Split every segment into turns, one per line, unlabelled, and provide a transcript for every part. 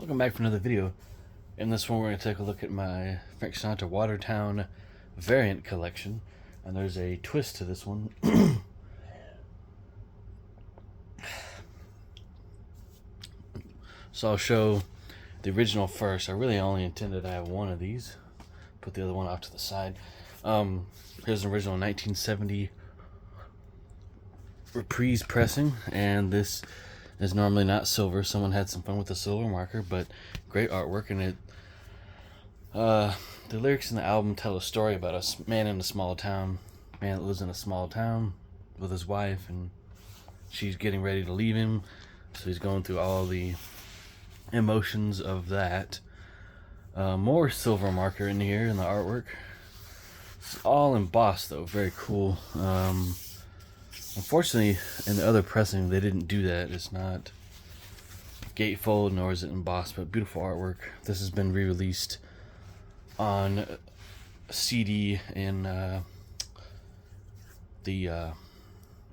Welcome back for another video. In this one we're going to take a look at my Frank Sinatra Watertown variant collection. And there's a twist to this one. So I'll show the original first. I really only intended to have one of these. Put the other one off to the side. Here's an original 1970 reprise pressing, and this is normally not silver. Someone had some fun with the silver marker, but great artwork. And the lyrics in the album tell a story about a man in a small town, man that lives in a small town with his wife, and she's getting ready to leave him, so he's going through all the emotions of that. More silver marker in here in the artwork. It's all embossed though, very cool. Unfortunately, in the other pressing, they didn't do that. It's not gatefold, nor is it embossed, but beautiful artwork. This has been re-released on CD, and the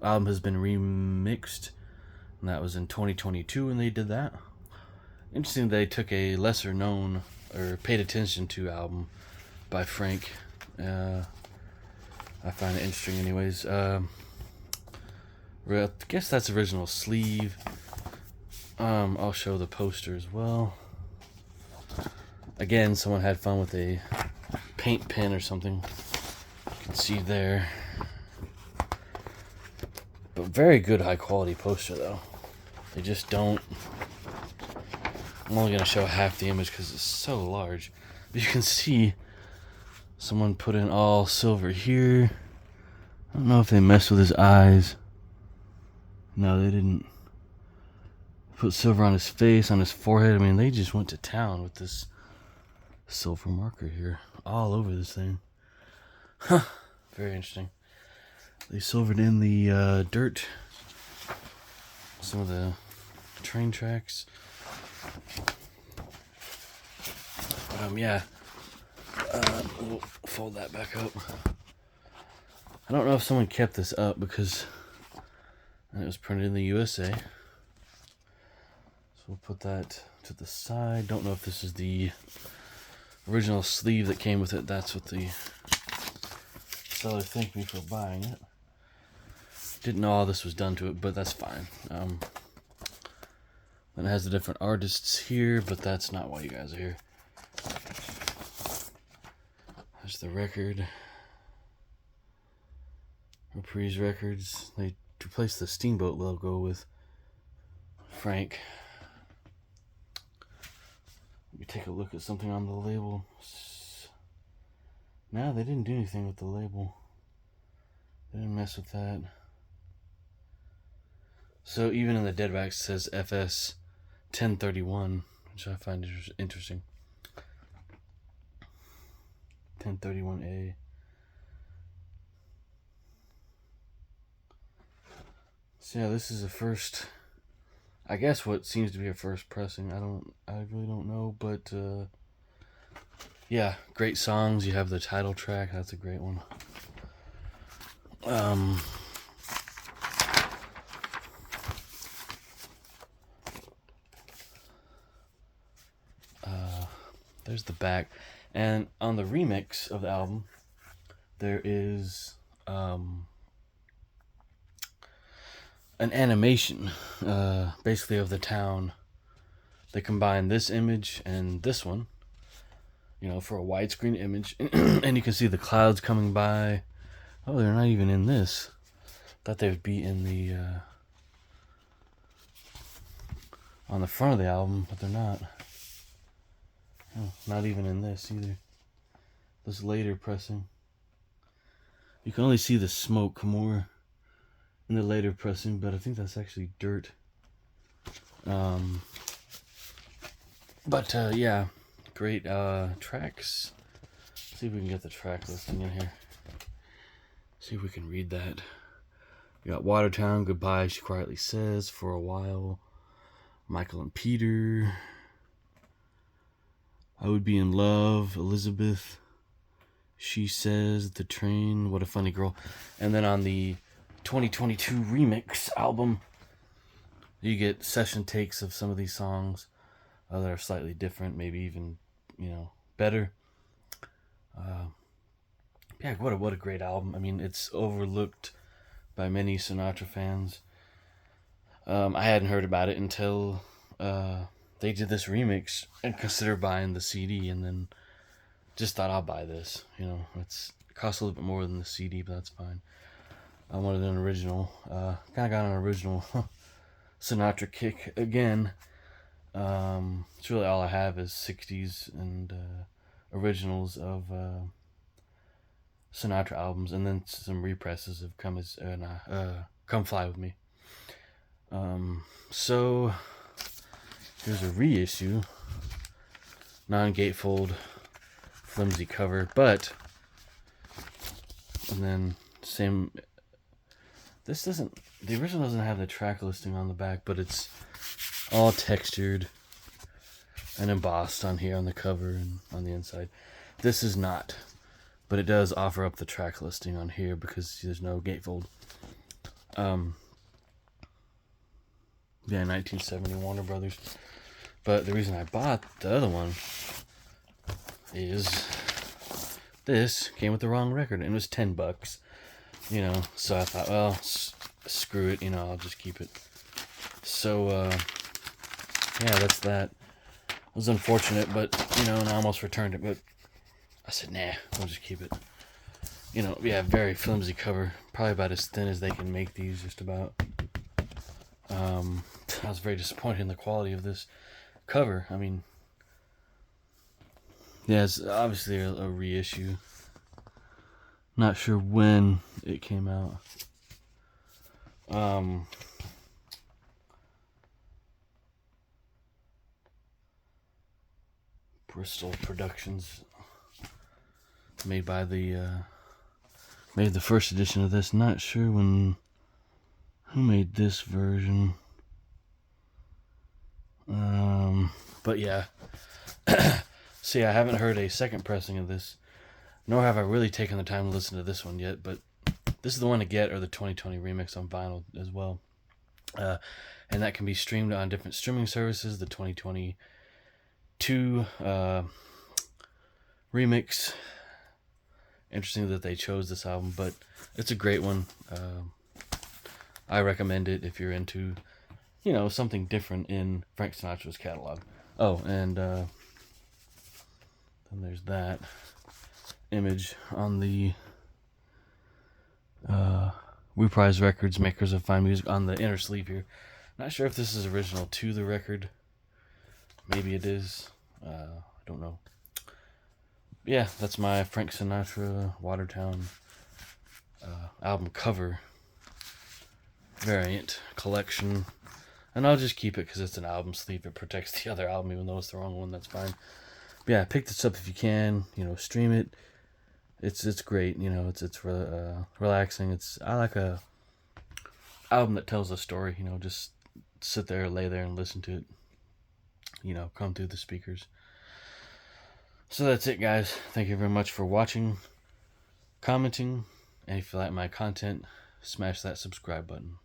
album has been remixed, and that was in 2022 when they did that. Interesting, they took a lesser known, or paid attention to, album by Frank. I find it interesting anyways. I guess that's original sleeve. I'll show the poster as well. Again, someone had fun with a paint pen or something. You can see there. But very good high quality poster though. They just don't... I'm only going to show half the image because it's so large. But you can see someone put in all silver here. I don't know if they messed with his eyes. No, they didn't. Put silver on his face, on his forehead. I mean, they just went to town with this silver marker here. All over this thing. Huh. Very interesting. They silvered in the dirt. Some of the train tracks. Yeah. We'll fold that back up. I don't know if someone kept this up because it was printed in the USA. So we'll put that to the side. Don't know if this is the original sleeve that came with it. That's what the seller thanked me for buying it. Didn't know all this was done to it, but that's fine. Then it has the different artists here, but that's not why you guys are here. There's the record. Reprise Records. They replaced the Steamboat logo with Frank. Let me take a look at something on the label. No, they didn't do anything with the label. They didn't mess with that. So even in the deadback it says FS 1031, which I find interesting. 1031A. So yeah, this is a first, I guess what seems to be a first pressing. I really don't know, but yeah, great songs. You have the title track, that's a great one. There's the back, and on the remix of the album, there is an animation, basically of the town. They combine this image and this one, for a widescreen image, and you can see the clouds coming by. Oh, they're not even in this. Thought they would be in the on the front of the album, but they're not. Oh, not even in this either. This later pressing. You can only see the smoke more in the later pressing, but I think that's actually dirt. Yeah, great tracks. See if we can get the track listing in here. See if we can read that. We got Watertown, Goodbye, She Quietly Says, For a While, Michael and Peter, I Would Be in Love, Elizabeth, She Says, The Train, What a Funny Girl. And then on the 2022 remix album, you get session takes of some of these songs. that are slightly different, maybe even, better. Yeah, what a great album. I mean, it's overlooked by many Sinatra fans. I hadn't heard about it until they did this remix and considered buying the CD, and then just thought I'll buy this. It costs a little bit more than the CD, but that's fine. I wanted an original. Kind of got an original Sinatra kick again. It's really all I have is 60s and originals of Sinatra albums, and then some represses of Come Fly With Me. So here's a reissue, non-gatefold, flimsy cover, and then same. The original doesn't have the track listing on the back, but it's all textured and embossed on here on the cover and on the inside. This is not, but it does offer up the track listing on here because there's no gatefold. Yeah, 1970 Warner Brothers. But the reason I bought the other one is this came with the wrong record, and it was $10. So I thought, well, screw it, I'll just keep it. So, yeah, that's that. It was unfortunate, but, and I almost returned it, but I said, nah, I'll just keep it. Yeah, very flimsy cover. Probably about as thin as they can make these, just about. I was very disappointed in the quality of this cover. I mean, yeah, it's obviously a reissue. Not sure when it came out. Bristol Productions made the first edition of this. Not sure who made this version. But yeah. See, I haven't heard a second pressing of this, nor have I really taken the time to listen to this one yet, but this is the one to get, or the 2020 remix on vinyl as well. And that can be streamed on different streaming services. The 2022 remix. Interesting that they chose this album, but it's a great one. I recommend it if you're into, something different in Frank Sinatra's catalog. Oh, and then there's that image on the Reprise Records, makers of fine music, on the inner sleeve here. Not sure if this is original to the record. Maybe it is. I don't know. Yeah, that's my Frank Sinatra Watertown album cover variant collection. And I'll just keep it because it's an album sleeve. It protects the other album, even though it's the wrong one. That's fine. But yeah, pick this up if you can. Stream it. It's great. It's relaxing. I like a album that tells a story. Just sit there, lay there, and listen to it. Come through the speakers. So that's it, guys. Thank you very much for watching, commenting, and if you like my content, smash that subscribe button.